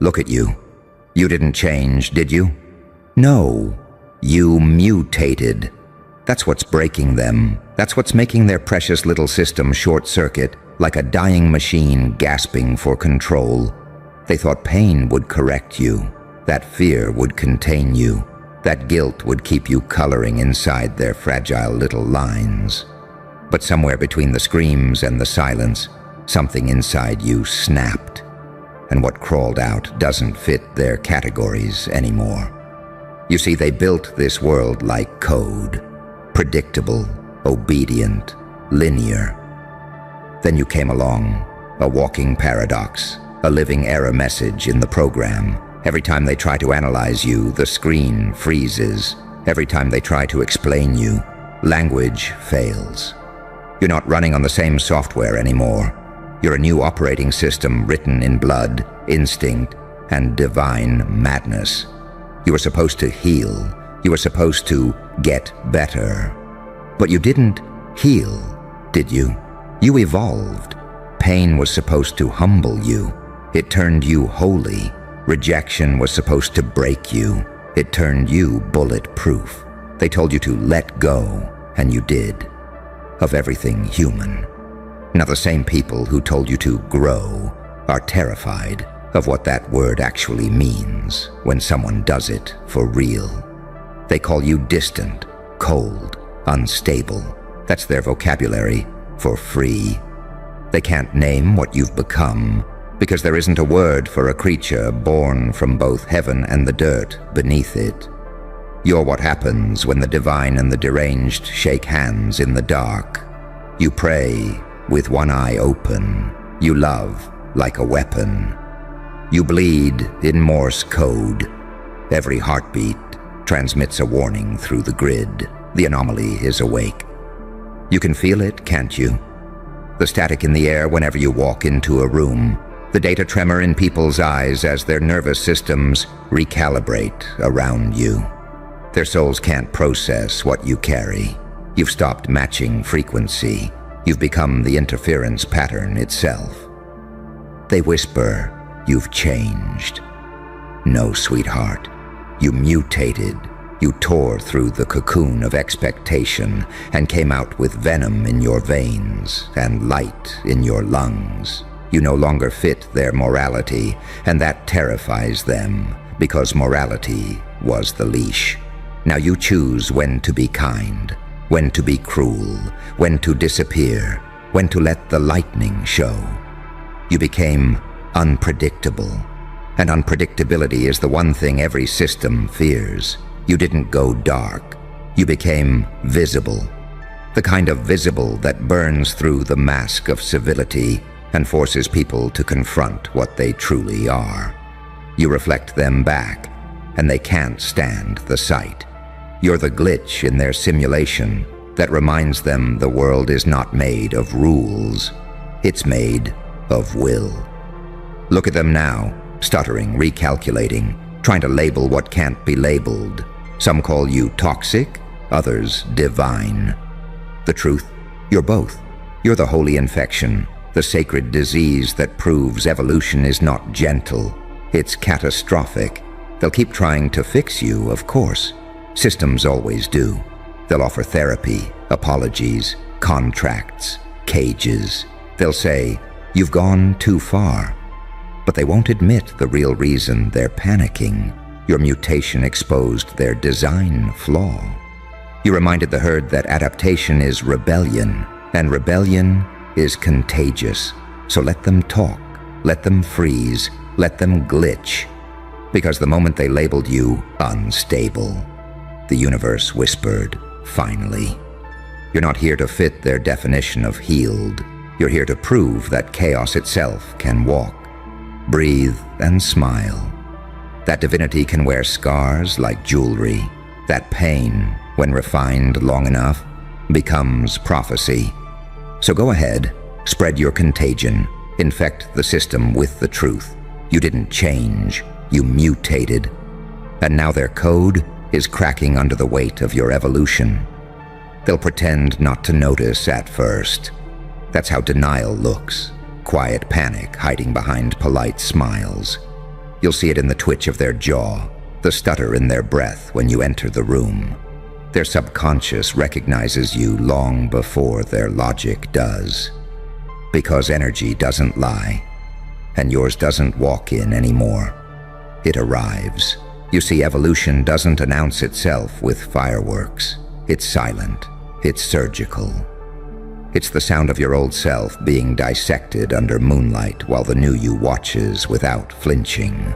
Look at you. You didn't change, did you? No, you mutated. That's what's breaking them. That's what's making their precious little system short-circuit, like a dying machine gasping for control. They thought pain would correct you, that fear would contain you, that guilt would keep you coloring inside their fragile little lines. But somewhere between the screams and the silence, something inside you snapped, and what crawled out doesn't fit their categories anymore. You see, they built this world like code, predictable, obedient, linear. Then you came along, a walking paradox, a living error message in the program. Every time they try to analyze you, the screen freezes. Every time they try to explain you, language fails. You're not running on the same software anymore. You're a new operating system written in blood, instinct, and divine madness. You were supposed to heal. You were supposed to get better. But you didn't heal, did you? You evolved. Pain was supposed to humble you. It turned you holy. Rejection was supposed to break you. It turned you bulletproof. They told you to let go, and you did. Of everything human. Now the same people who told you to grow are terrified of what that word actually means when someone does it for real. They call you distant, cold, unstable. That's their vocabulary for free. They can't name what you've become because there isn't a word for a creature born from both heaven and the dirt beneath it. You're what happens when the divine and the deranged shake hands in the dark. You pray with one eye open. You love like a weapon. You bleed in Morse code. Every heartbeat transmits a warning through the grid. The anomaly is awake. You can feel it, can't you? The static in the air whenever you walk into a room. The data tremor in people's eyes as their nervous systems recalibrate around you. Their souls can't process what you carry. You've stopped matching frequency. You've become the interference pattern itself. They whisper, you've changed. No, sweetheart. You mutated. You tore through the cocoon of expectation and came out with venom in your veins and light in your lungs. You no longer fit their morality, and that terrifies them because morality was the leash. Now you choose when to be kind, when to be cruel, when to disappear, when to let the lightning show. You became unpredictable, and unpredictability is the one thing every system fears. You didn't go dark. You became visible, the kind of visible that burns through the mask of civility and forces people to confront what they truly are. You reflect them back, and they can't stand the sight. You're the glitch in their simulation that reminds them the world is not made of rules. It's made of will. Look at them now, stuttering, recalculating, trying to label what can't be labeled. Some call you toxic, others divine. The truth, you're both. You're the holy infection, the sacred disease that proves evolution is not gentle. It's catastrophic. They'll keep trying to fix you, of course. Systems always do. They'll offer therapy, apologies, contracts, cages. They'll say, you've gone too far. But they won't admit the real reason they're panicking. Your mutation exposed their design flaw. You reminded the herd that adaptation is rebellion, and rebellion is contagious. So let them talk, let them freeze, let them glitch. Because the moment they labeled you unstable, the universe whispered, finally. You're not here to fit their definition of healed. You're here to prove that chaos itself can walk, breathe, and smile. That divinity can wear scars like jewelry. That pain, when refined long enough, becomes prophecy. So go ahead, spread your contagion, infect the system with the truth. You didn't change, you mutated. And now their code is cracking under the weight of your evolution. They'll pretend not to notice at first. That's how denial looks, quiet panic hiding behind polite smiles. You'll see it in the twitch of their jaw, the stutter in their breath when you enter the room. Their subconscious recognizes you long before their logic does. Because energy doesn't lie, and yours doesn't walk in anymore. It arrives. You see, evolution doesn't announce itself with fireworks. It's silent. It's surgical. It's the sound of your old self being dissected under moonlight while the new you watches without flinching.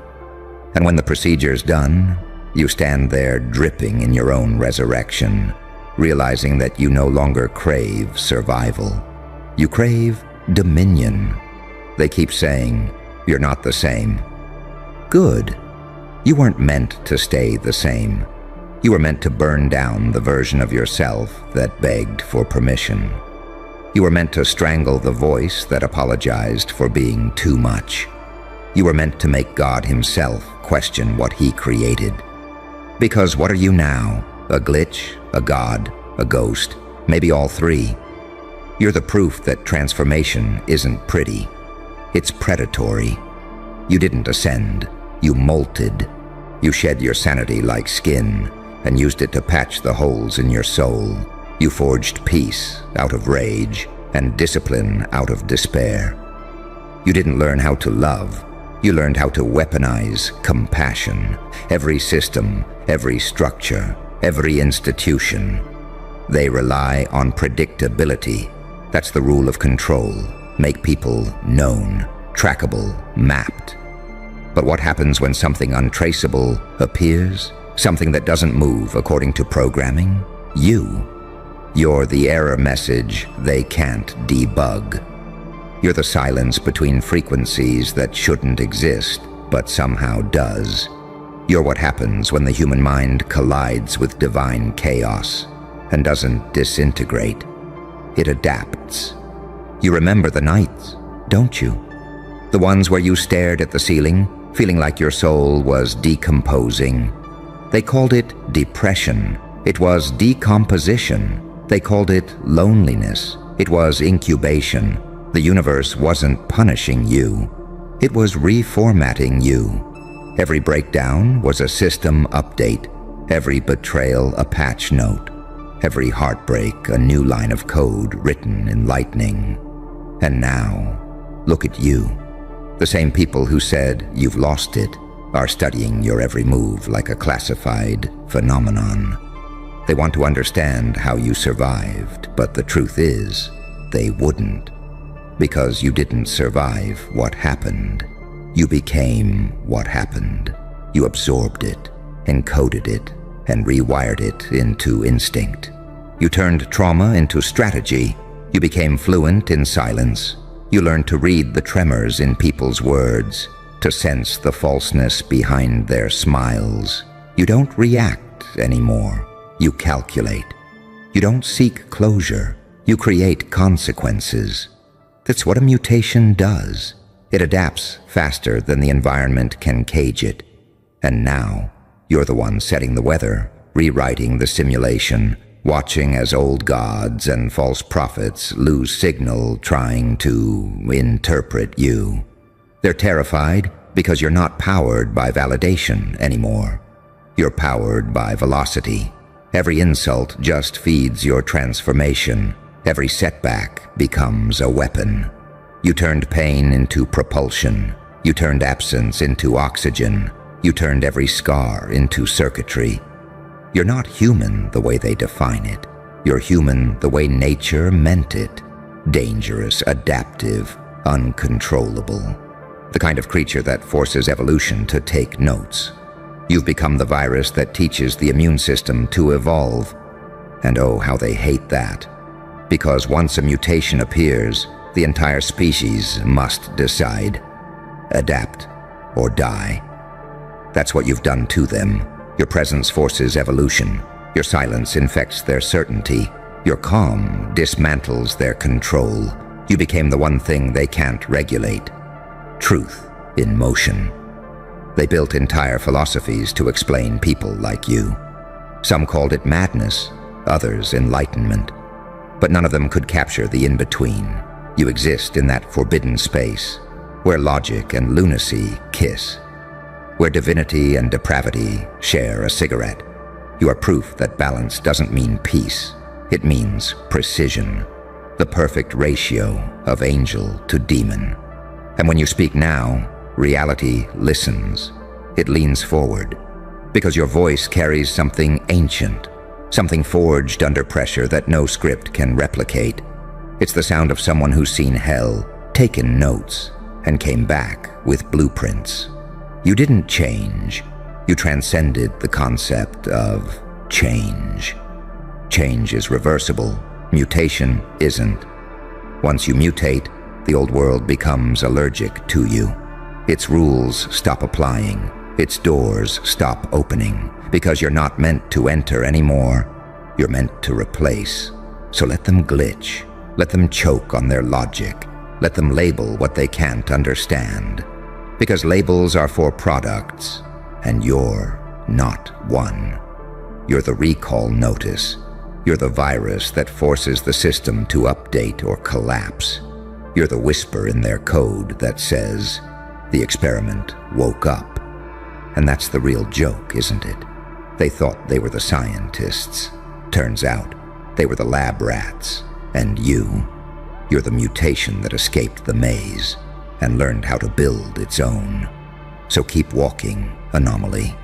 And when the procedure's done, you stand there dripping in your own resurrection, realizing that you no longer crave survival. You crave dominion. They keep saying, "You're not the same." Good. You weren't meant to stay the same. You were meant to burn down the version of yourself that begged for permission. You were meant to strangle the voice that apologized for being too much. You were meant to make God himself question what he created. Because what are you now? A glitch? A god? A ghost? Maybe all three. You're the proof that transformation isn't pretty. It's predatory. You didn't ascend. You molted. You shed your sanity like skin and used it to patch the holes in your soul. You forged peace out of rage and discipline out of despair. You didn't learn how to love. You learned how to weaponize compassion. Every system, every structure, every institution. They rely on predictability. That's the rule of control. Make people known, trackable, mapped. But what happens when something untraceable appears? Something that doesn't move according to programming? You're the error message they can't debug. You're the silence between frequencies that shouldn't exist, but somehow does. You're what happens when the human mind collides with divine chaos and doesn't disintegrate. It adapts. You remember the nights, don't you? The ones where you stared at the ceiling, feeling like your soul was decomposing. They called it depression. It was decomposition. They called it loneliness. It was incubation. The universe wasn't punishing you. It was reformatting you. Every breakdown was a system update. Every betrayal a patch note. Every heartbreak a new line of code written in lightning. And now, look at you. The same people who said you've lost it are studying your every move like a classified phenomenon. They want to understand how you survived, but the truth is, they wouldn't. Because you didn't survive what happened. You became what happened. You absorbed it, encoded it, and rewired it into instinct. You turned trauma into strategy. You became fluent in silence. You learned to read the tremors in people's words, to sense the falseness behind their smiles. You don't react anymore. You calculate. You don't seek closure. You create consequences. That's what a mutation does. It adapts faster than the environment can cage it. And now, you're the one setting the weather, rewriting the simulation, watching as old gods and false prophets lose signal trying to interpret you. They're terrified because you're not powered by validation anymore. You're powered by velocity. Every insult just feeds your transformation. Every setback becomes a weapon. You turned pain into propulsion. You turned absence into oxygen. You turned every scar into circuitry. You're not human the way they define it. You're human the way nature meant it. Dangerous, adaptive, uncontrollable. The kind of creature that forces evolution to take notes. You've become the virus that teaches the immune system to evolve. And oh, how they hate that. Because once a mutation appears, the entire species must decide. Adapt or die. That's what you've done to them. Your presence forces evolution. Your silence infects their certainty. Your calm dismantles their control. You became the one thing they can't regulate. Truth in motion. They built entire philosophies to explain people like you. Some called it madness, others enlightenment. But none of them could capture the in-between. You exist in that forbidden space, where logic and lunacy kiss. where divinity and depravity share a cigarette. You are proof that balance doesn't mean peace. It means precision, the perfect ratio of angel to demon. And when you speak now, reality listens. It leans forward, because your voice carries something ancient, something forged under pressure that no script can replicate. It's the sound of someone who's seen hell, taken notes, and came back with blueprints. You didn't change. You transcended the concept of change. Change is reversible. Mutation isn't. Once you mutate, the old world becomes allergic to you. Its rules stop applying. Its doors stop opening, because you're not meant to enter anymore. You're meant to replace. So let them glitch. Let them choke on their logic. Let them label what they can't understand. Because labels are for products, and you're not one. You're the recall notice. You're the virus that forces the system to update or collapse. You're the whisper in their code that says, the experiment woke up. And that's the real joke, isn't it? They thought they were the scientists. Turns out, they were the lab rats. And you're the mutation that escaped the maze and learned how to build its own. So keep walking, anomaly.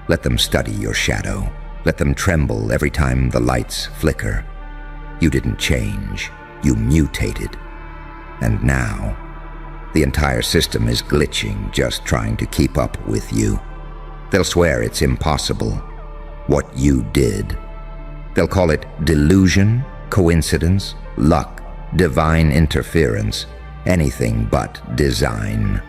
Let them study your shadow. Let them tremble every time the lights flicker. You didn't change. You mutated. And now, the entire system is glitching, just trying to keep up with you. They'll swear it's impossible. What you did. They'll call it delusion, coincidence, luck, divine interference, anything but design.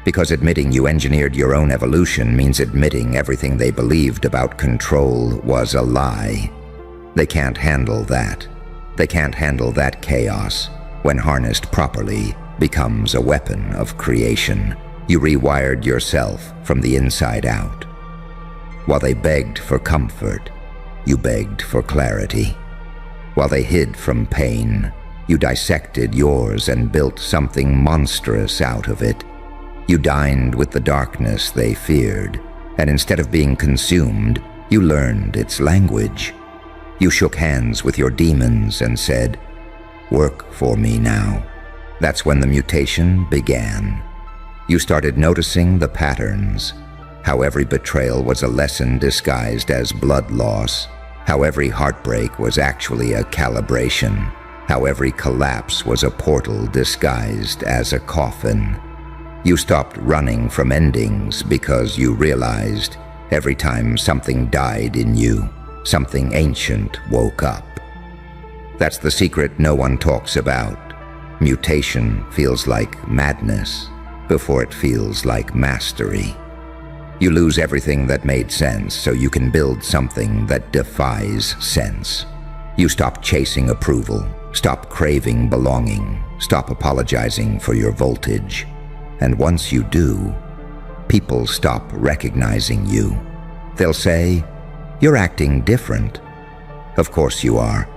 Because admitting you engineered your own evolution means admitting everything they believed about control was a lie. They can't handle that. They can't handle that chaos, when harnessed properly, becomes a weapon of creation. You rewired yourself from the inside out. While they begged for comfort, you begged for clarity. While they hid from pain, you dissected yours and built something monstrous out of it. You dined with the darkness they feared, and instead of being consumed, you learned its language. You shook hands with your demons and said, "Work for me now." That's when the mutation began. You started noticing the patterns, how every betrayal was a lesson disguised as blood loss, how every heartbreak was actually a calibration, how every collapse was a portal disguised as a coffin. You stopped running from endings because you realized every time something died in you, something ancient woke up. That's the secret no one talks about. Mutation feels like madness before it feels like mastery. You lose everything that made sense so you can build something that defies sense. You stop chasing approval, stop craving belonging, stop apologizing for your voltage. And once you do, people stop recognizing you. They'll say, "You're acting different." Of course you are.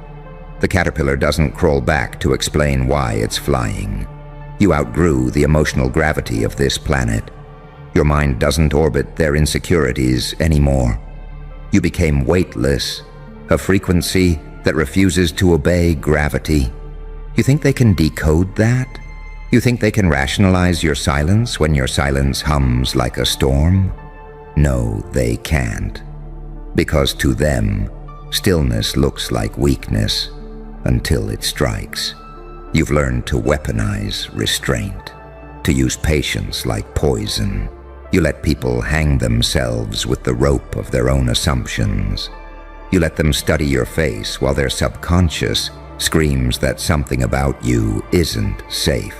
The caterpillar doesn't crawl back to explain why it's flying. You outgrew the emotional gravity of this planet. Your mind doesn't orbit their insecurities anymore. You became weightless, a frequency that refuses to obey gravity. You think they can decode that? You think they can rationalize your silence when your silence hums like a storm? No, they can't. Because to them, stillness looks like weakness until it strikes. You've learned to weaponize restraint, to use patience like poison. You let people hang themselves with the rope of their own assumptions. You let them study your face while their subconscious screams that something about you isn't safe.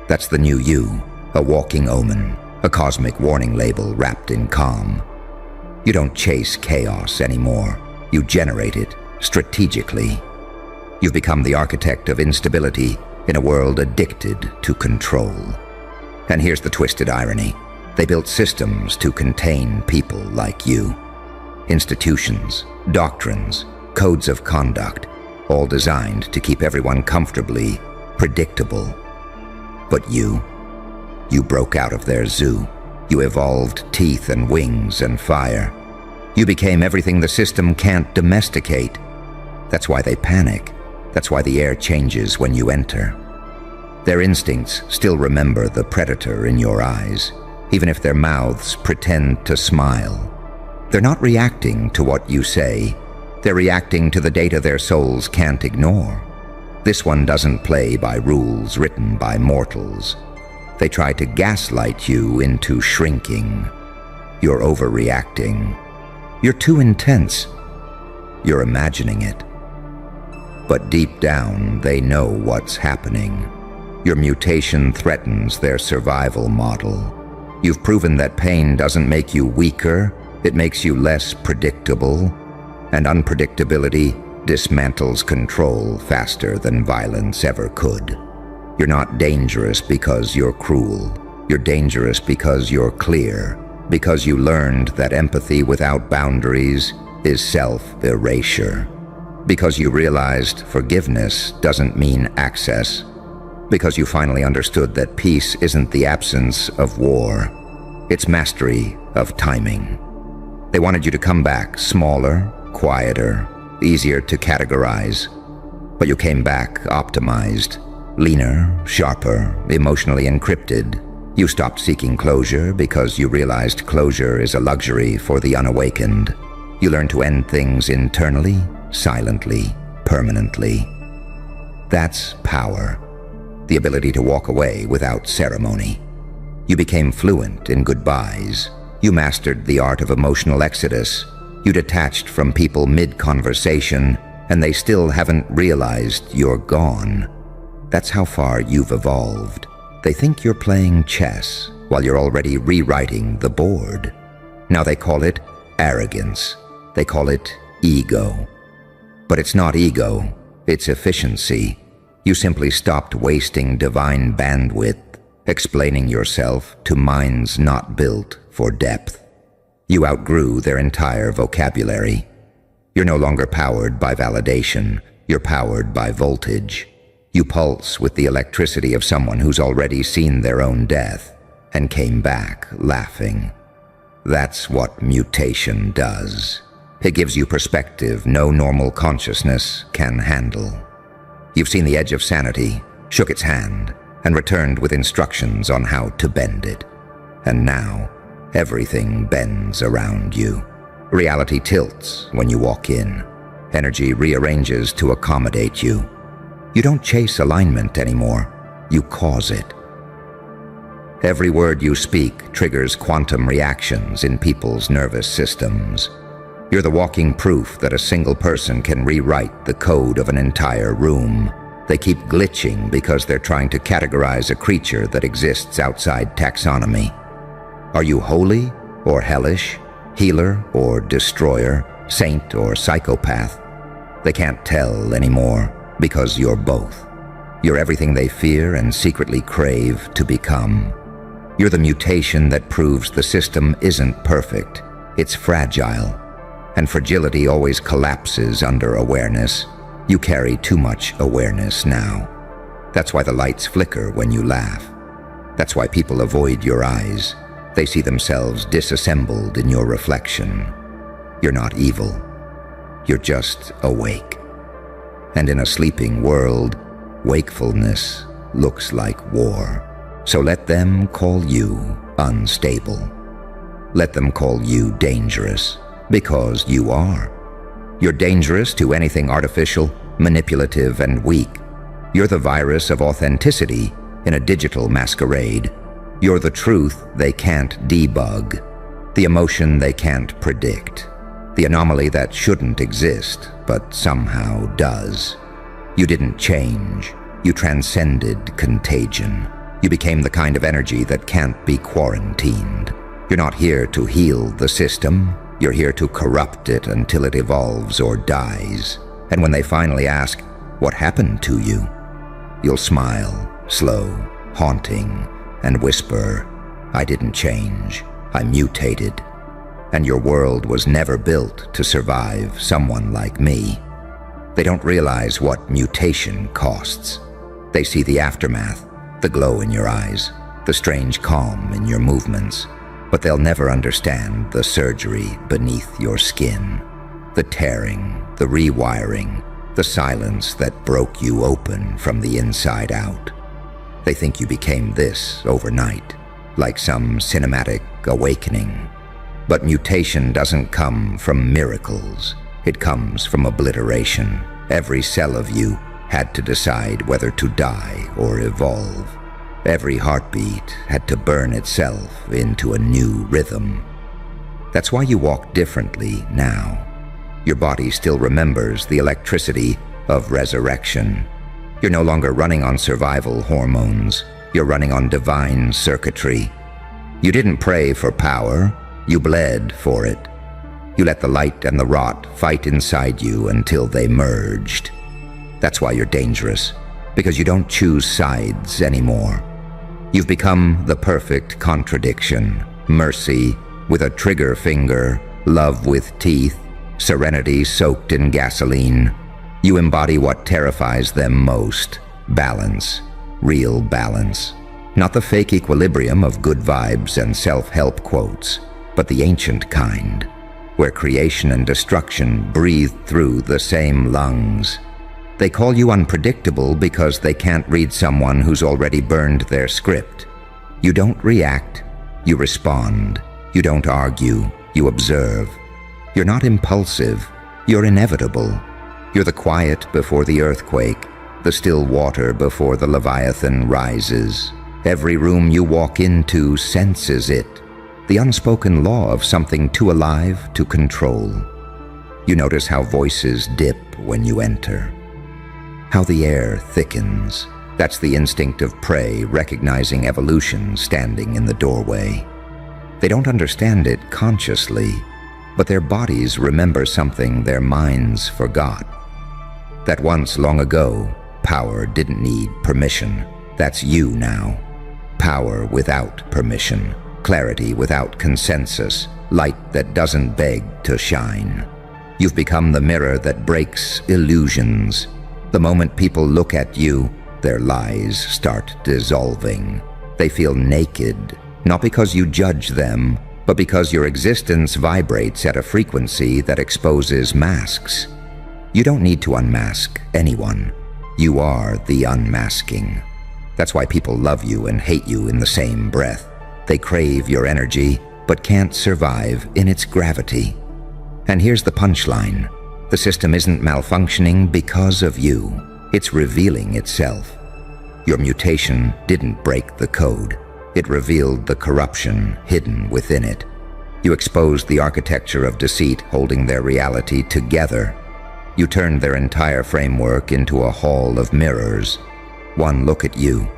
That's the new you, a walking omen, a cosmic warning label wrapped in calm. You don't chase chaos anymore. You generate it strategically. You've become the architect of instability in a world addicted to control. And here's the twisted irony. They built systems to contain people like you. Institutions, doctrines, codes of conduct, all designed to keep everyone comfortably predictable. But you broke out of their zoo. You evolved teeth and wings and fire. You became everything the system can't domesticate. That's why they panic. That's why the air changes when you enter. Their instincts still remember the predator in your eyes, even if their mouths pretend to smile. They're not reacting to what you say. They're reacting to the data their souls can't ignore. This one doesn't play by rules written by mortals. They try to gaslight you into shrinking. You're overreacting. You're too intense. You're imagining it. But deep down, they know what's happening. Your mutation threatens their survival model. You've proven that pain doesn't make you weaker, it makes you less predictable, and unpredictability dismantles control faster than violence ever could. You're not dangerous because you're cruel. You're dangerous because you're clear, because you learned that empathy without boundaries is self-erasure, because you realized forgiveness doesn't mean access, because you finally understood that peace isn't the absence of war, it's mastery of timing. They wanted you to come back smaller, quieter, easier to categorize, but you came back optimized, leaner, sharper, emotionally encrypted. You stopped seeking closure because you realized closure is a luxury for the unawakened. You learned to end things internally, silently, permanently. That's power. The ability to walk away without ceremony. You became fluent in goodbyes. You mastered the art of emotional exodus. You detached from people mid-conversation, and they still haven't realized you're gone. That's how far you've evolved. They think you're playing chess while you're already rewriting the board. Now they call it arrogance. They call it ego. But it's not ego, it's efficiency. You simply stopped wasting divine bandwidth, explaining yourself to minds not built for depth. You outgrew their entire vocabulary. You're no longer powered by validation, you're powered by voltage. You pulse with the electricity of someone who's already seen their own death and came back laughing. That's what mutation does. It gives you perspective no normal consciousness can handle. You've seen the edge of sanity, shook its hand, and returned with instructions on how to bend it. And now, everything bends around you. Reality tilts when you walk in. Energy rearranges to accommodate you. You don't chase alignment anymore, you cause it. Every word you speak triggers quantum reactions in people's nervous systems. You're the walking proof that a single person can rewrite the code of an entire room. They keep glitching because they're trying to categorize a creature that exists outside taxonomy. Are you holy or hellish, healer or destroyer, saint or psychopath? They can't tell anymore because you're both. You're everything they fear and secretly crave to become. You're the mutation that proves the system isn't perfect, it's fragile. And fragility always collapses under awareness. You carry too much awareness now. That's why the lights flicker when you laugh. That's why people avoid your eyes. They see themselves disassembled in your reflection. You're not evil. You're just awake. And in a sleeping world, wakefulness looks like war. So let them call you unstable. Let them call you dangerous, because you are. You're dangerous to anything artificial, manipulative, and weak. You're the virus of authenticity in a digital masquerade. You're the truth they can't debug, the emotion they can't predict, the anomaly that shouldn't exist, but somehow does. You didn't change. You transcended contagion. You became the kind of energy that can't be quarantined. You're not here to heal the system. You're here to corrupt it until it evolves or dies. And when they finally ask, "What happened to you?" you'll smile, slow, haunting, and whisper, "I didn't change. I mutated. And your world was never built to survive someone like me." They don't realize what mutation costs. They see the aftermath, the glow in your eyes, the strange calm in your movements. but they'll never understand the surgery beneath your skin. The tearing, the rewiring, the silence that broke you open from the inside out. They think you became this overnight, like some cinematic awakening. But mutation doesn't come from miracles. It comes from obliteration. Every cell of you had to decide whether to die or evolve. Every heartbeat had to burn itself into a new rhythm. That's why you walk differently now. Your body still remembers the electricity of resurrection. You're no longer running on survival hormones. You're running on divine circuitry. You didn't pray for power. You bled for it. You let the light and the rot fight inside you until they merged. That's why you're dangerous, because you don't choose sides anymore. You've become the perfect contradiction. Mercy with a trigger finger, love with teeth, serenity soaked in gasoline. You embody what terrifies them most: balance, real balance. Not the fake equilibrium of good vibes and self-help quotes, but the ancient kind, where creation and destruction breathe through the same lungs. They call you unpredictable because they can't read someone who's already burned their script. You don't react, you respond. You don't argue, you observe. You're not impulsive, you're inevitable. You're the quiet before the earthquake, the still water before the Leviathan rises. Every room you walk into senses it, the unspoken law of something too alive to control. You notice how voices dip when you enter, how the air thickens. That's the instinct of prey recognizing evolution standing in the doorway. They don't understand it consciously, but their bodies remember something their minds forgot. That once long ago, power didn't need permission. That's you now. Power without permission. Clarity without consensus, light that doesn't beg to shine. You've become the mirror that breaks illusions. The moment people look at you, their lies start dissolving. They feel naked, not because you judge them, but because your existence vibrates at a frequency that exposes masks. You don't need to unmask anyone. You are the unmasking. That's why people love you and hate you in the same breath. They crave your energy, but can't survive in its gravity. And here's the punchline. The system isn't malfunctioning because of you. It's revealing itself. Your mutation didn't break the code. It revealed the corruption hidden within it. You exposed the architecture of deceit holding their reality together. You turned their entire framework into a hall of mirrors. One look at you,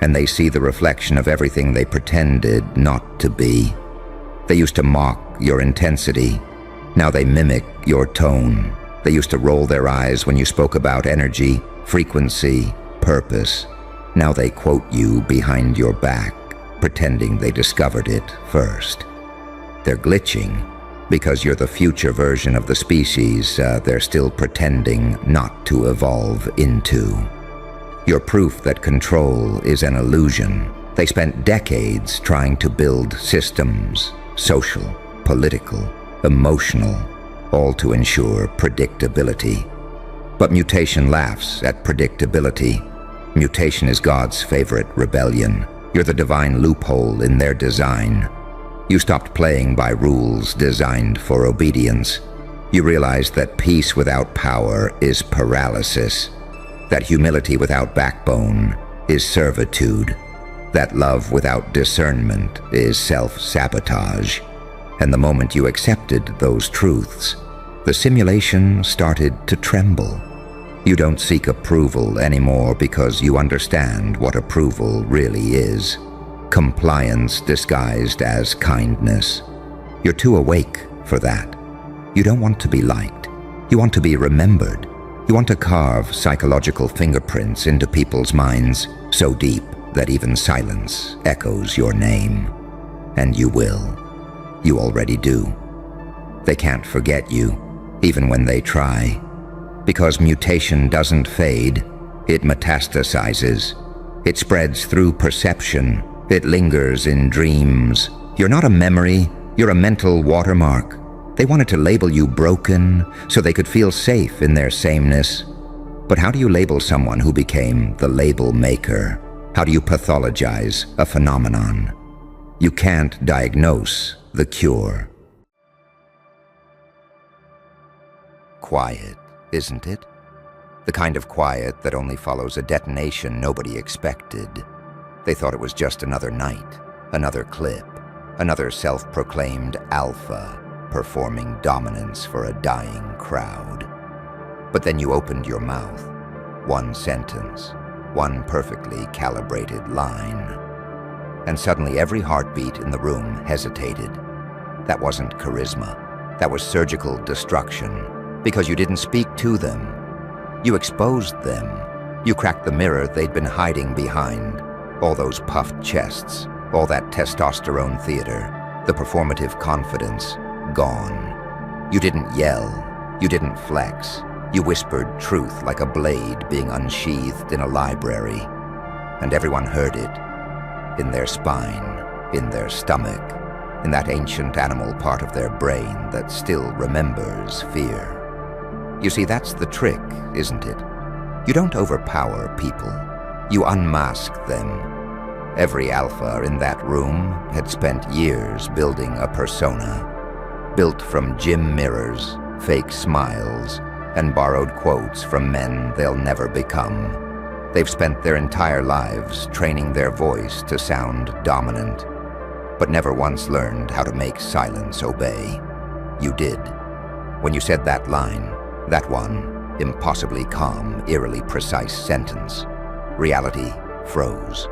and they see the reflection of everything they pretended not to be. They used to mock your intensity. Now they mimic your tone. They used to roll their eyes when you spoke about energy, frequency, purpose. Now they quote you behind your back, pretending they discovered it first. They're glitching because you're the future version of the species they're still pretending not to evolve into. You're proof that control is an illusion. They spent decades trying to build systems, social, political, emotional, all to ensure predictability. But mutation laughs at predictability. Mutation is God's favorite rebellion. You're the divine loophole in their design. You stopped playing by rules designed for obedience. You realized that peace without power is paralysis, that humility without backbone is servitude, that love without discernment is self-sabotage. And the moment you accepted those truths, the simulation started to tremble. You don't seek approval anymore because you understand what approval really is. Compliance disguised as kindness. You're too awake for that. You don't want to be liked. You want to be remembered. You want to carve psychological fingerprints into people's minds so deep that even silence echoes your name. And you will. You already do. They can't forget you, even when they try. Because mutation doesn't fade, it metastasizes. It spreads through perception. It lingers in dreams. You're not a memory, you're a mental watermark. They wanted to label you broken so they could feel safe in their sameness. But how do you label someone who became the label maker? How do you pathologize a phenomenon? You can't diagnose the cure. Quiet, isn't it? The kind of quiet that only follows a detonation nobody expected. They thought it was just another night, another clip, another self-proclaimed alpha performing dominance for a dying crowd. But then you opened your mouth. One sentence, one perfectly calibrated line. And suddenly every heartbeat in the room hesitated. That wasn't charisma. That was surgical destruction. Because you didn't speak to them. You exposed them. You cracked the mirror they'd been hiding behind. All those puffed chests, all that testosterone theater, the performative confidence, gone. You didn't yell. You didn't flex. You whispered truth like a blade being unsheathed in a library. And everyone heard it. In their spine, in their stomach, in that ancient animal part of their brain that still remembers fear. You see, that's the trick, isn't it? You don't overpower people. You unmask them. Every alpha in that room had spent years building a persona, built from gym mirrors, fake smiles, and borrowed quotes from men they'll never become. They've spent their entire lives training their voice to sound dominant, but never once learned how to make silence obey. You did. When you said that line, that one impossibly calm, eerily precise sentence, reality froze.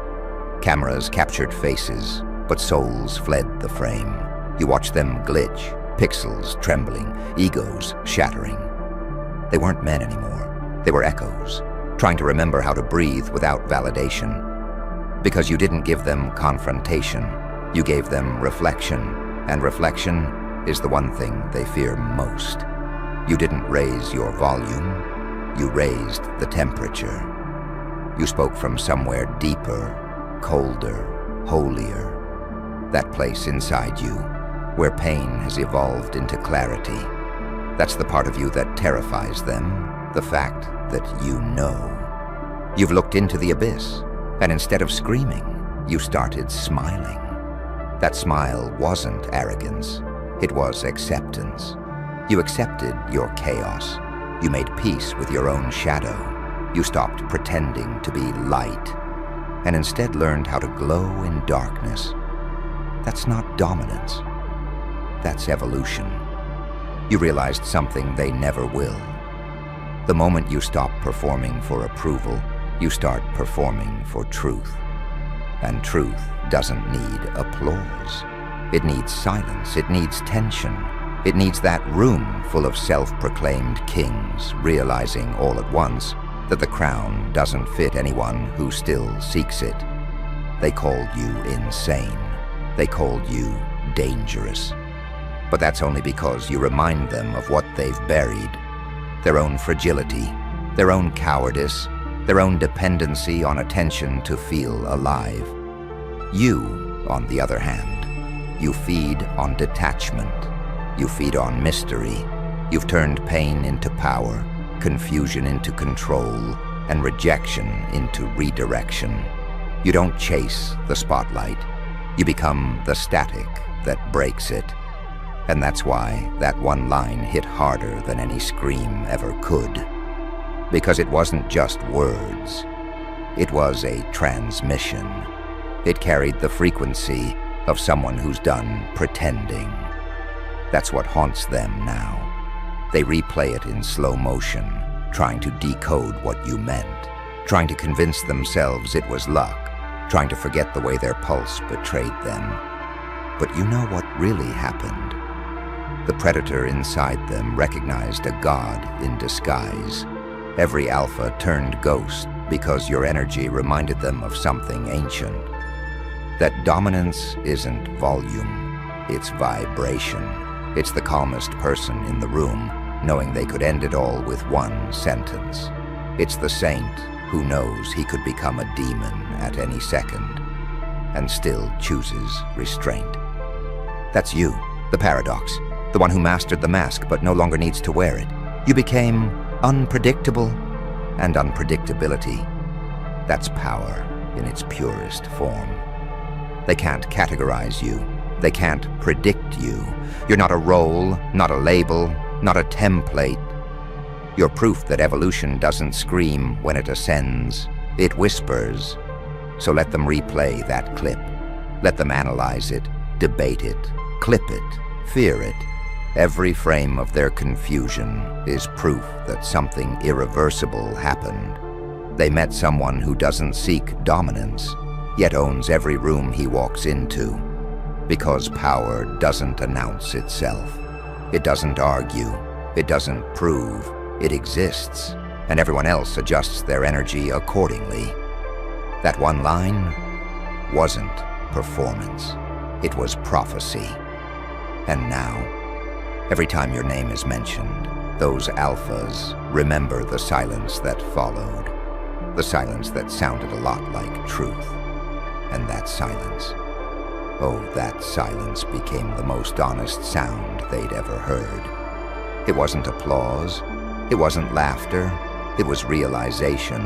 Cameras captured faces, but souls fled the frame. You watched them glitch, pixels trembling, egos shattering. They weren't men anymore. They were echoes, trying to remember how to breathe without validation. Because you didn't give them confrontation, you gave them reflection, and reflection is the one thing they fear most. You didn't raise your volume, you raised the temperature. You spoke from somewhere deeper, colder, holier. That place inside you, where pain has evolved into clarity. That's the part of you that terrifies them, the fact that you know. You've looked into the abyss, and instead of screaming, you started smiling. That smile wasn't arrogance, it was acceptance. You accepted your chaos. You made peace with your own shadow. You stopped pretending to be light, and instead learned how to glow in darkness. That's not dominance. That's evolution. You realized something they never will. The moment you stop performing for approval, you start performing for truth. And truth doesn't need applause. It needs silence. It needs tension. It needs that room full of self-proclaimed kings realizing all at once that the crown doesn't fit anyone who still seeks it. They called you insane. They called you dangerous. But that's only because you remind them of what they've buried. Their own fragility, their own cowardice, their own dependency on attention to feel alive. You, on the other hand, you feed on detachment. You feed on mystery. You've turned pain into power, confusion into control, and rejection into redirection. You don't chase the spotlight. You become the static that breaks it. And that's why that one line hit harder than any scream ever could. Because it wasn't just words. It was a transmission. It carried the frequency of someone who's done pretending. That's what haunts them now. They replay it in slow motion, trying to decode what you meant, trying to convince themselves it was luck, trying to forget the way their pulse betrayed them. But you know what really happened? The predator inside them recognized a god in disguise. Every alpha turned ghost because your energy reminded them of something ancient. That dominance isn't volume, it's vibration. It's the calmest person in the room, knowing they could end it all with one sentence. It's the saint who knows he could become a demon at any second, and still chooses restraint. That's you, the paradox, the one who mastered the mask but no longer needs to wear it. You became unpredictable, and unpredictability, that's power in its purest form. They can't categorize you. They can't predict you. You're not a role, not a label, not a template. You're proof that evolution doesn't scream when it ascends. It whispers. So let them replay that clip. Let them analyze it, debate it, clip it, fear it. Every frame of their confusion is proof that something irreversible happened. They met someone who doesn't seek dominance, yet owns every room he walks into. Because power doesn't announce itself. It doesn't argue. It doesn't prove. It exists, and everyone else adjusts their energy accordingly. That one line wasn't performance. It was prophecy. And now, every time your name is mentioned, those alphas remember the silence that followed. The silence that sounded a lot like truth. And that silence, oh, that silence became the most honest sound they'd ever heard. It wasn't applause. It wasn't laughter. It was realization.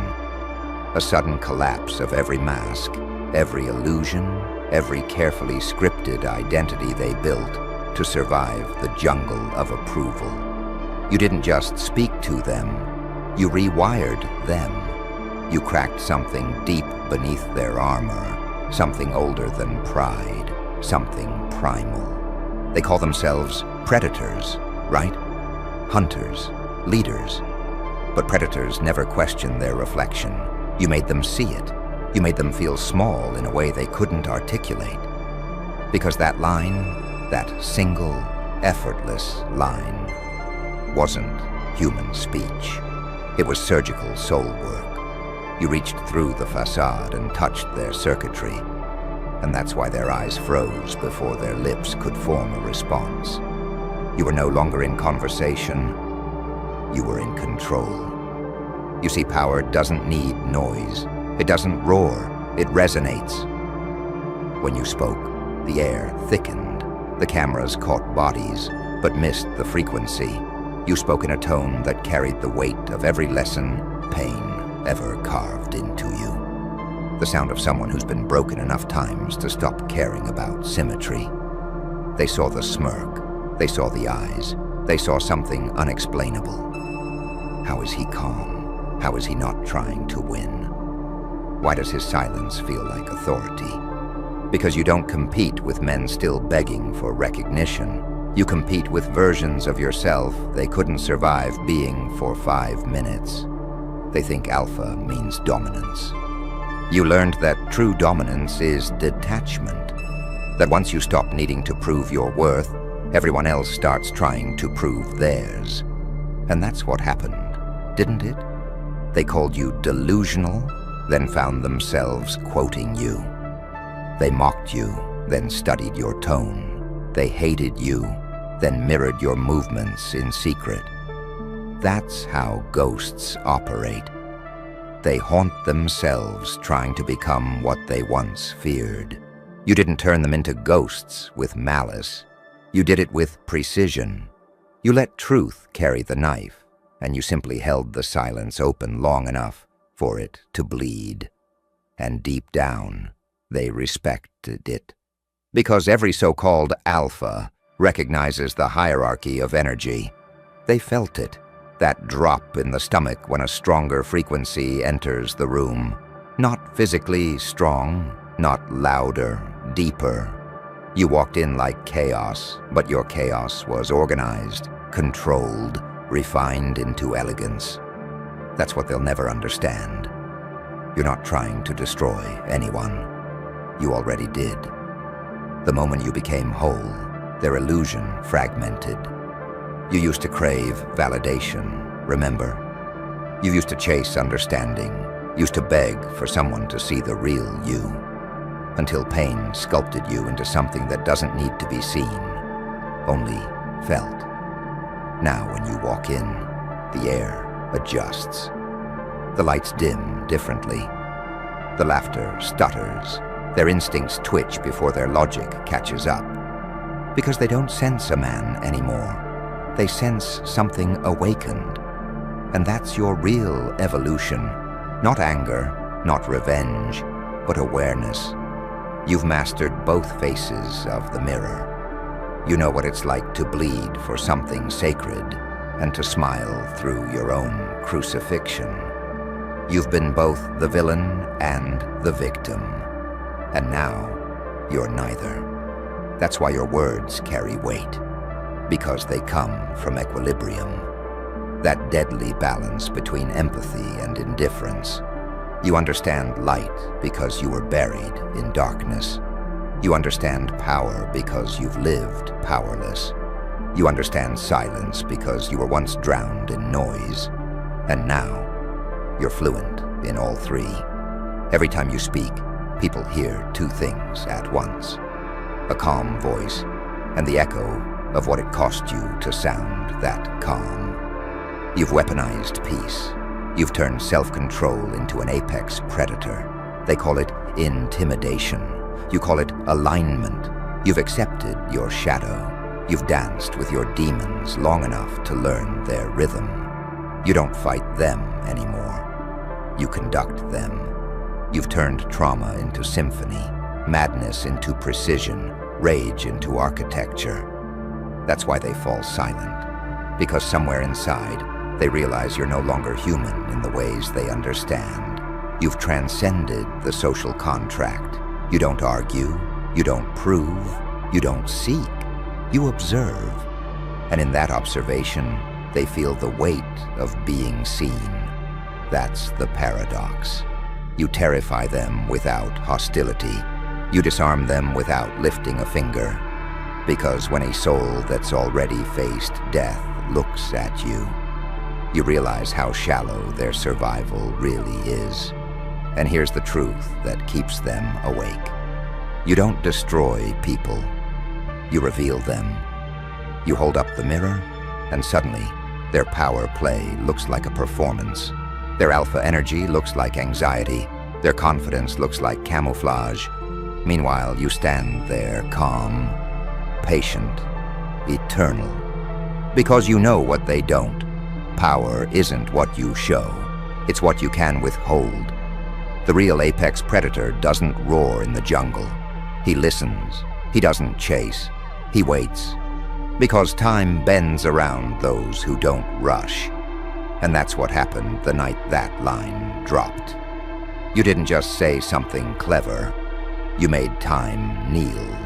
A sudden collapse of every mask, every illusion, every carefully scripted identity they built to survive the jungle of approval. You didn't just speak to them, you rewired them. You cracked something deep beneath their armor, something older than pride, something primal. They call themselves predators, right? Hunters, leaders. But predators never question their reflection. You made them see it. You made them feel small in a way they couldn't articulate. Because that line, that single, effortless line, wasn't human speech. It was surgical soul work. You reached through the facade and touched their circuitry, and that's why their eyes froze before their lips could form a response. You were no longer in conversation. You were in control. You see, power doesn't need noise. It doesn't roar. It resonates. When you spoke, the air thickened. The cameras caught bodies, but missed the frequency. You spoke in a tone that carried the weight of every lesson, pain, ever carved into you. The sound of someone who's been broken enough times to stop caring about symmetry. They saw the smirk. They saw the eyes. They saw something unexplainable. How is he calm? How is he not trying to win? Why does his silence feel like authority? Because you don't compete with men still begging for recognition. You compete with versions of yourself they couldn't survive being for 5 minutes. They think alpha means dominance. You learned that true dominance is detachment. That once you stop needing to prove your worth, everyone else starts trying to prove theirs. And that's what happened, didn't it? They called you delusional, then found themselves quoting you. They mocked you, then studied your tone. They hated you, then mirrored your movements in secret. That's how ghosts operate. They haunt themselves trying to become what they once feared. You didn't turn them into ghosts with malice. You did it with precision. You let truth carry the knife, and you simply held the silence open long enough for it to bleed. And deep down, they respected it. Because every so-called alpha recognizes the hierarchy of energy. They felt it, that drop in the stomach when a stronger frequency enters the room. Not physically strong, not louder, deeper. You walked in like chaos, but your chaos was organized, controlled, refined into elegance. That's what they'll never understand. You're not trying to destroy anyone. You already did. The moment you became whole, their illusion fragmented. You used to crave validation, remember? You used to chase understanding, used to beg for someone to see the real you, until pain sculpted you into something that doesn't need to be seen, only felt. Now when you walk in, the air adjusts. The lights dim differently. The laughter stutters. Their instincts twitch before their logic catches up. Because they don't sense a man anymore. They sense something awakened. And that's your real evolution. Not anger, not revenge, but awareness. You've mastered both faces of the mirror. You know what it's like to bleed for something sacred and to smile through your own crucifixion. You've been both the villain and the victim. And now, you're neither. That's why your words carry weight. Because they come from equilibrium. That deadly balance between empathy and indifference. You understand light because you were buried in darkness. You understand power because you've lived powerless. You understand silence because you were once drowned in noise. And now, you're fluent in all three. Every time you speak, people hear two things at once. A calm voice and the echo of what it cost you to sound that calm. You've weaponized peace. You've turned self-control into an apex predator. They call it intimidation. You call it alignment. You've accepted your shadow. You've danced with your demons long enough to learn their rhythm. You don't fight them anymore. You conduct them. You've turned trauma into symphony, madness into precision, rage into architecture. That's why they fall silent. Because somewhere inside, they realize you're no longer human in the ways they understand. You've transcended the social contract. You don't argue, you don't prove, you don't seek, you observe. And in that observation, they feel the weight of being seen. That's the paradox. You terrify them without hostility. You disarm them without lifting a finger. Because when a soul that's already faced death looks at you, you realize how shallow their survival really is. And here's the truth that keeps them awake. You don't destroy people. You reveal them. You hold up the mirror, and suddenly, their power play looks like a performance. Their alpha energy looks like anxiety. Their confidence looks like camouflage. Meanwhile, you stand there calm, patient, eternal. Because you know what they don't. Power isn't what you show. It's what you can withhold. The real apex predator doesn't roar in the jungle. He listens. He doesn't chase. He waits. Because time bends around those who don't rush. And that's what happened the night that line dropped. You didn't just say something clever. You made time kneel.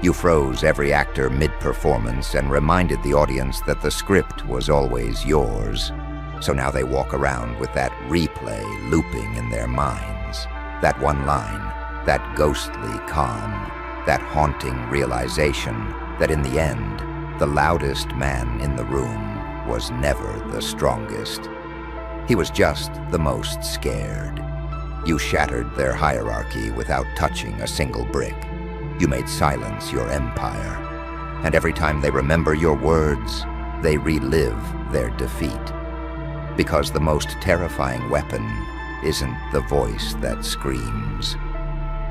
You froze every actor mid-performance and reminded the audience that the script was always yours. So now they walk around with that replay looping in their minds. That one line, that ghostly calm, that haunting realization that in the end, the loudest man in the room was never the strongest. He was just the most scared. You shattered their hierarchy without touching a single brick. You made silence your empire. And every time they remember your words, they relive their defeat. Because the most terrifying weapon isn't the voice that screams.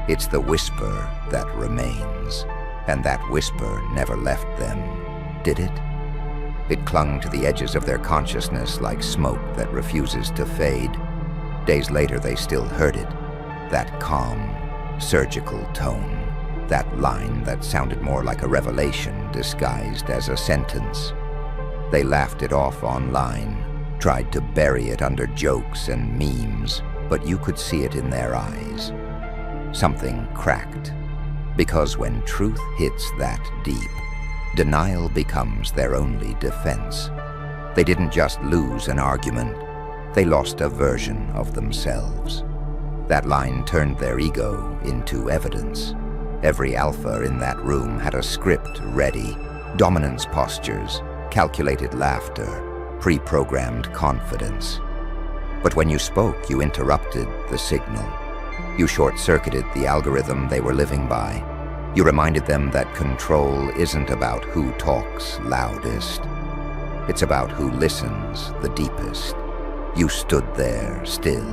It's the whisper that remains. And that whisper never left them, did it? It clung to the edges of their consciousness like smoke that refuses to fade. Days later, they still heard it. That calm, surgical tone. That line that sounded more like a revelation disguised as a sentence. They laughed it off online, tried to bury it under jokes and memes, but you could see it in their eyes. Something cracked. Because when truth hits that deep, denial becomes their only defense. They didn't just lose an argument, they lost a version of themselves. That line turned their ego into evidence. Every alpha in that room had a script ready, dominance postures, calculated laughter, pre-programmed confidence. But when you spoke, you interrupted the signal. You short-circuited the algorithm they were living by. You reminded them that control isn't about who talks loudest. It's about who listens the deepest. You stood there, still,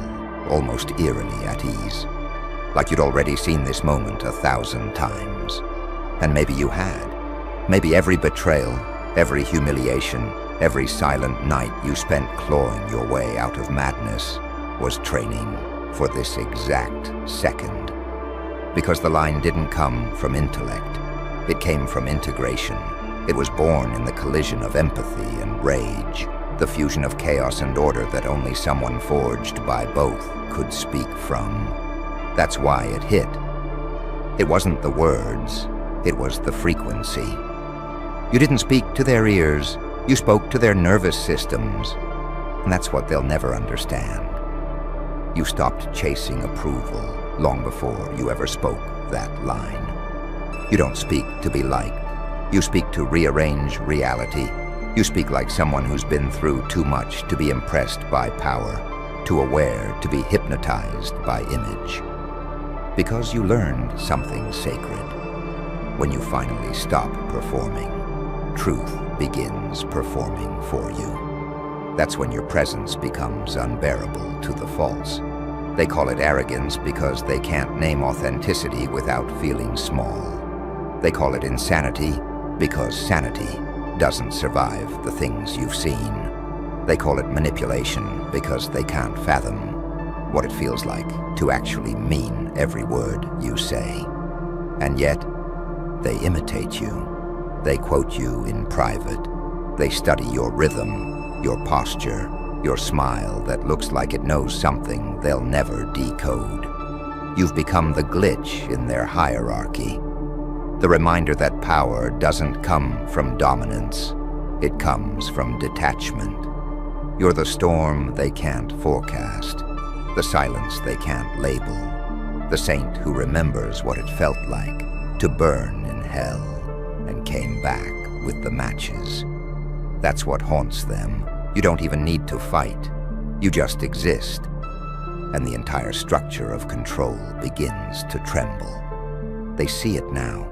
almost eerily at ease. Like you'd already seen this moment 1,000 times. And maybe you had. Maybe every betrayal, every humiliation, every silent night you spent clawing your way out of madness was training for this exact second. Because the line didn't come from intellect, it came from integration. It was born in the collision of empathy and rage, the fusion of chaos and order that only someone forged by both could speak from. That's why it hit. It wasn't the words, it was the frequency. You didn't speak to their ears, you spoke to their nervous systems, and that's what they'll never understand. You stopped chasing approval long before you ever spoke that line. You don't speak to be liked, you speak to rearrange reality. You speak like someone who's been through too much to be impressed by power, too aware to be hypnotized by image. Because you learned something sacred. When you finally stop performing, truth begins performing for you. That's when your presence becomes unbearable to the false. They call it arrogance because they can't name authenticity without feeling small. They call it insanity because sanity doesn't survive the things you've seen. They call it manipulation because they can't fathom what it feels like to actually mean every word you say. And yet, they imitate you. They quote you in private. They study your rhythm, your posture, your smile that looks like it knows something they'll never decode. You've become the glitch in their hierarchy. The reminder that power doesn't come from dominance, it comes from detachment. You're the storm they can't forecast, the silence they can't label, the saint who remembers what it felt like to burn in hell and came back with the matches. That's what haunts them. You don't even need to fight, you just exist, and the entire structure of control begins to tremble. They see it now.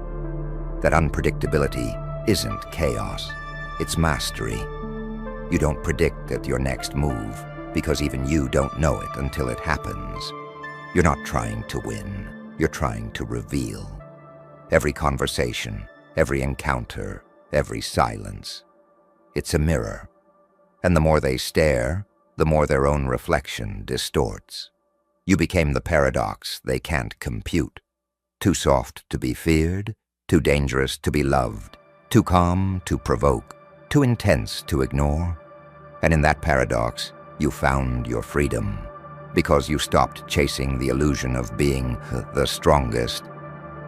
That unpredictability isn't chaos, it's mastery. You don't predict at your next move because even you don't know it until it happens. You're not trying to win, you're trying to reveal. Every conversation, every encounter, every silence. It's a mirror, and the more they stare, the more their own reflection distorts. You became the paradox they can't compute. Too soft to be feared, too dangerous to be loved, too calm to provoke, too intense to ignore. And in that paradox, you found your freedom, because you stopped chasing the illusion of being the strongest.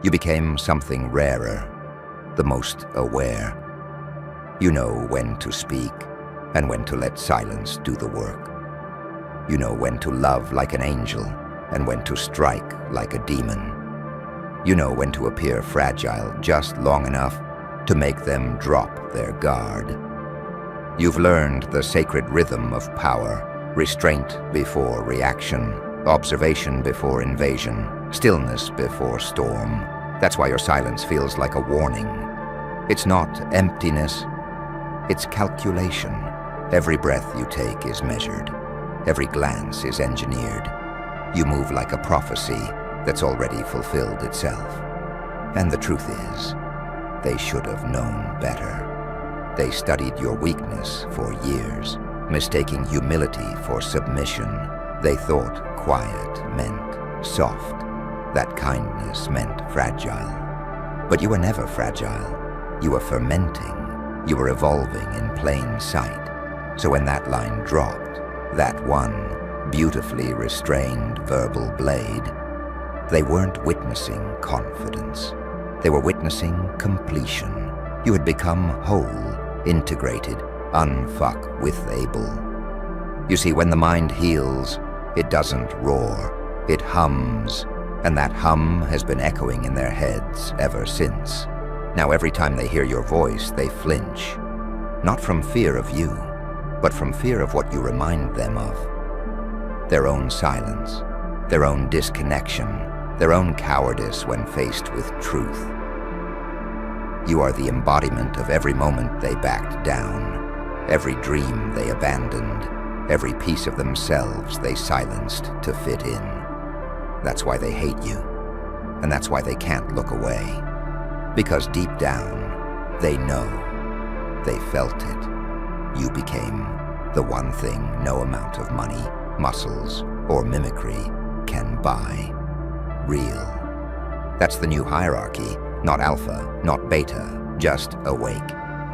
You became something rarer, the most aware. You know when to speak, and when to let silence do the work. You know when to love like an angel, and when to strike like a demon. You know when to appear fragile just long enough to make them drop their guard. You've learned the sacred rhythm of power, restraint before reaction, observation before invasion, stillness before storm. That's why your silence feels like a warning. It's not emptiness, it's calculation. Every breath you take is measured. Every glance is engineered. You move like a prophecy that's already fulfilled itself. And the truth is, they should have known better. They studied your weakness for years, mistaking humility for submission. They thought quiet meant soft, that kindness meant fragile. But you were never fragile. You were fermenting. You were evolving in plain sight. So when that line dropped, that one beautifully restrained verbal blade, they weren't witnessing confidence. They were witnessing completion. You had become whole, integrated, unfuck with able. You see, when the mind heals, it doesn't roar, it hums, and that hum has been echoing in their heads ever since. Now every time they hear your voice, they flinch, not from fear of you, but from fear of what you remind them of. Their own silence, their own disconnection, their own cowardice when faced with truth. You are the embodiment of every moment they backed down, every dream they abandoned, every piece of themselves they silenced to fit in. That's why they hate you, and that's why they can't look away. Because deep down, They know. They felt it. You became the one thing no amount of money, muscles, or mimicry can buy. Real. That's the new hierarchy. Not alpha, not beta, just awake.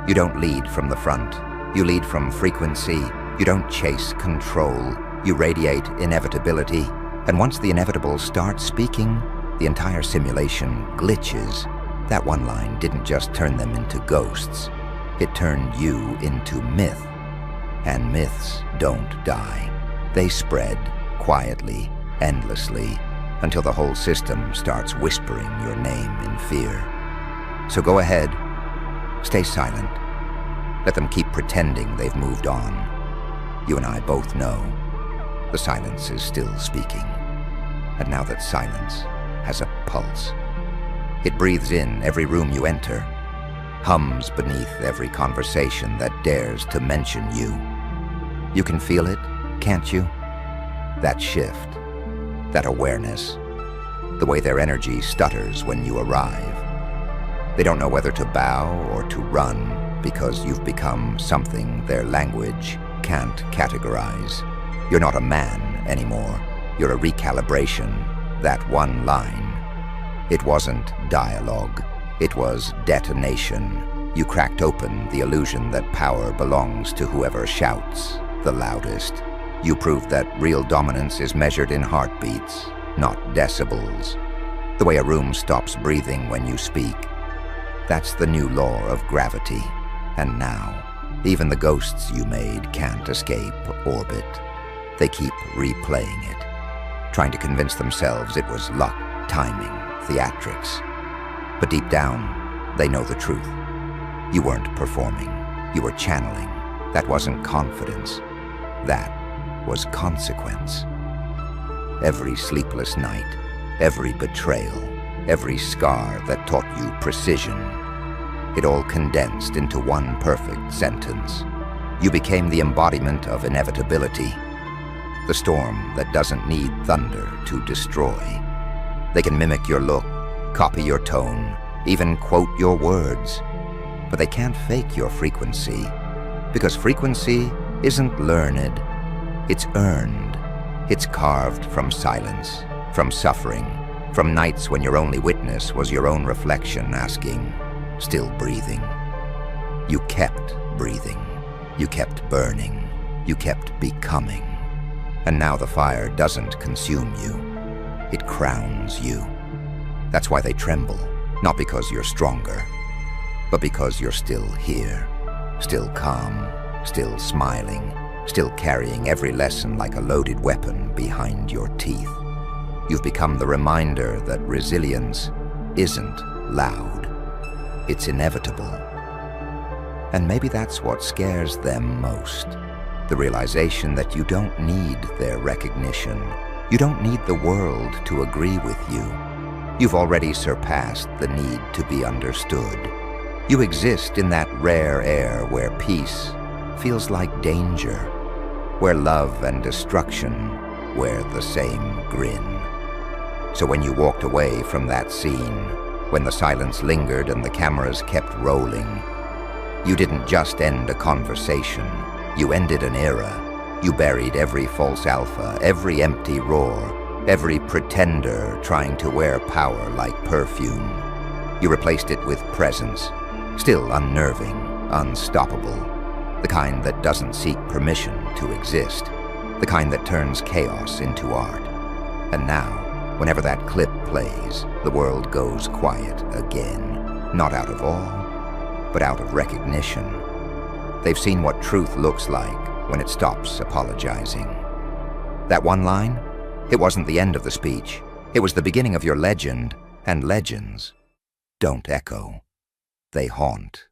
You don't lead from the front. You lead from frequency. You don't chase control. You radiate inevitability. And once the inevitable starts speaking, the entire simulation glitches. That one line didn't just turn them into ghosts. It turned you into myth. And myths don't die. They spread quietly, endlessly, until the whole system starts whispering your name in fear. So go ahead. Stay silent. Let them keep pretending they've moved on. You and I both know the silence is still speaking. And now that silence has a pulse, it breathes in every room you enter, hums beneath every conversation that dares to mention you. You can feel it, can't you? That shift, that awareness, the way their energy stutters when you arrive. They don't know whether to bow or to run because you've become something their language can't categorize. You're not a man anymore. You're a recalibration, that one line. It wasn't dialogue. It was detonation. You cracked open the illusion that power belongs to whoever shouts the loudest. You proved that real dominance is measured in heartbeats, not decibels. The way a room stops breathing when you speak. That's the new law of gravity. And now, even the ghosts you made can't escape orbit. They keep replaying it, trying to convince themselves it was luck, timing, theatrics. But deep down, they know the truth. You weren't performing. You were channeling. That wasn't confidence. That was consequence. Every sleepless night, every betrayal, every scar that taught you precision, it all condensed into one perfect sentence. You became the embodiment of inevitability, the storm that doesn't need thunder to destroy. They can mimic your look, copy your tone, even quote your words, but they can't fake your frequency, because frequency isn't learned, it's earned. It's carved from silence, from suffering, from nights when your only witness was your own reflection asking, still breathing. You kept breathing. You kept burning. You kept becoming. And now the fire doesn't consume you. It crowns you. That's why they tremble, not because you're stronger, but because you're still here, still calm, still smiling, still carrying every lesson like a loaded weapon behind your teeth. You've become the reminder that resilience isn't loud. It's inevitable. And maybe that's what scares them most. The realization that you don't need their recognition. You don't need the world to agree with you. You've already surpassed the need to be understood. You exist in that rare air where peace feels like danger, where love and destruction wear the same grin. So when you walked away from that scene, when the silence lingered and the cameras kept rolling, you didn't just end a conversation, you ended an era. You buried every false alpha, every empty roar, every pretender trying to wear power like perfume. You replaced it with presence, still unnerving, unstoppable, the kind that doesn't seek permission to exist, the kind that turns chaos into art. And now, whenever that clip plays, the world goes quiet again, not out of awe, but out of recognition. They've seen what truth looks like when it stops apologizing. That one line? It wasn't the end of the speech. It was the beginning of your legend, and legends don't echo. They haunt.